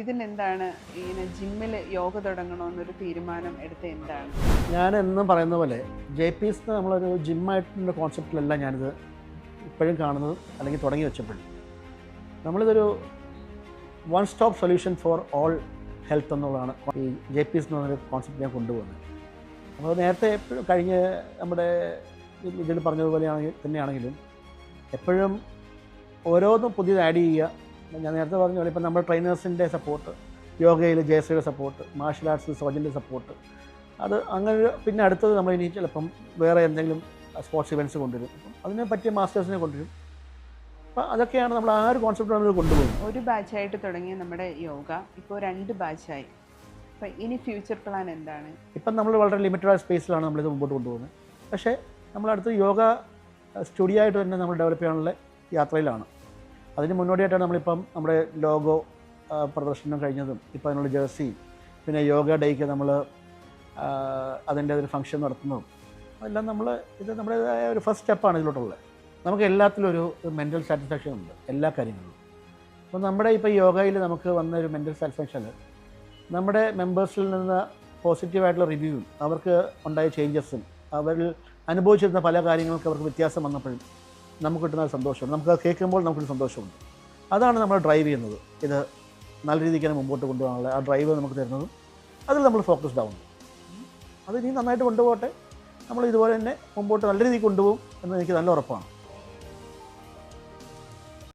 ഇതിനെന്താണ് ഇങ്ങനെ ജിമ്മിൽ യോഗ തുടങ്ങണമെന്നൊരു തീരുമാനം എടുത്ത എന്താണ്? ഞാൻ എന്നും പറയുന്ന പോലെ JPs നമ്മളൊരു ജിമ്മായിട്ടുള്ള കോൺസെപ്റ്റിലല്ല ഞാനിത് ഇപ്പോഴും കാണുന്നത് അല്ലെങ്കിൽ തുടങ്ങി വെച്ചപ്പോഴും. നമ്മളിതൊരു one stop solution for all health എന്നുള്ളതാണ് ഈ JPs എന്ന് പറഞ്ഞൊരു കോൺസെപ്റ്റ് ഞാൻ കൊണ്ടുപോകുന്നത്. അപ്പോൾ നേരത്തെ എപ്പോഴും കഴിഞ്ഞ നമ്മുടെ ഇതിൽ പറഞ്ഞതുപോലെ തന്നെയാണെങ്കിലും എപ്പോഴും ഓരോന്നും പുതിയത് ആഡ് ചെയ്യുക. ഞാൻ നേരത്തെ പറഞ്ഞ പോലെ ഇപ്പം നമ്മുടെ ട്രെയിനേഴ്സിൻ്റെ സപ്പോർട്ട്, യോഗയിൽ ജയശ്രീയുടെ സപ്പോർട്ട്, മാർഷൽ ആർട്സിൽ സോജൻ്റെ സപ്പോർട്ട്, അത് അങ്ങനെ പിന്നെ അടുത്തത് നമ്മൾ ഇനി ചിലപ്പം വേറെ എന്തെങ്കിലും സ്പോർട്സ് ഇവൻറ്റ്സ് കൊണ്ടുവരും. അപ്പം അതിനെ പറ്റിയ മാസ്റ്റേഴ്സിനെ കൊണ്ടുവരും. അപ്പം അതൊക്കെയാണ് നമ്മൾ ആ ഒരു കോൺസെപ്റ്റ് നമ്മൾ കൊണ്ടുപോകുന്നത്. ഒരു ബാച്ചായിട്ട് തുടങ്ങിയ നമ്മുടെ യോഗ ഇപ്പോൾ 2 ബാച്ചായി. അപ്പം ഇനി ഫ്യൂച്ചർ പ്ലാൻ എന്താണ്? ഇപ്പം നമ്മൾ വളരെ ലിമിറ്റഡ് സ്പേസിലാണ് നമ്മളിത് മുമ്പോട്ട് കൊണ്ടുപോകുന്നത്. പക്ഷേ നമ്മളടുത്ത് യോഗ സ്റ്റുഡിയോ ആയിട്ട് തന്നെ നമ്മൾ ഡെവലപ്പ് ചെയ്യാനുള്ള യാത്രയിലാണ്. അതിന് മുന്നോടിയായിട്ടാണ് നമ്മളിപ്പം നമ്മുടെ ലോഗോ പ്രദർശനം കഴിഞ്ഞതും ഇപ്പം അതിനുള്ള ജേഴ്സിയും പിന്നെ യോഗ ഡേയ്ക്ക് നമ്മൾ അതിൻ്റെ ഒരു ഫംഗ്ഷൻ നടത്തുന്നതും അതെല്ലാം ഇത് നമ്മുടേതായ ഒരു ഫസ്റ്റ് സ്റ്റെപ്പാണ് ഇതിലോട്ടുള്ളത്. നമുക്ക് എല്ലാത്തിലും ഒരു മെൻ്റൽ സാറ്റിസ്ഫാക്ഷൻ ഉണ്ട് എല്ലാ കാര്യങ്ങളിലും. അപ്പോൾ നമ്മുടെ ഇപ്പോൾ യോഗയിൽ നമുക്ക് വന്ന ഒരു മെൻ്റൽ സാറ്റിസ്ഫാക്ഷൻ നമ്മുടെ മെമ്പേഴ്സിൽ നിന്ന് പോസിറ്റീവായിട്ടുള്ള റിവ്യൂവും അവർക്ക് ഉണ്ടായ ചേഞ്ചസും അവരിൽ അനുഭവിച്ചിരുന്ന പല കാര്യങ്ങൾക്ക് അവർക്ക് വ്യത്യാസം വന്നപ്പോഴും നമുക്ക് കിട്ടുന്ന ഒരു സന്തോഷമുണ്ട്. നമുക്കത് കേൾക്കുമ്പോൾ നമുക്കൊരു സന്തോഷമുണ്ട്. അതാണ് നമ്മൾ ഡ്രൈവ് ചെയ്യുന്നത്. ഇത് നല്ല രീതിക്ക് തന്നെ മുമ്പോട്ട് കൊണ്ടുപോകാനുള്ള ആ ഡ്രൈവ് നമുക്ക് തരുന്നതും അതിൽ നമ്മൾ ഫോക്കസ്ഡ് ആവുന്നു. അത് ഇനി നന്നായിട്ട് കൊണ്ടുപോകട്ടെ. നമ്മൾ ഇതുപോലെ തന്നെ മുമ്പോട്ട് നല്ല രീതിക്ക് കൊണ്ടുപോകും എന്ന് എനിക്ക് നല്ല ഉറപ്പാണ്.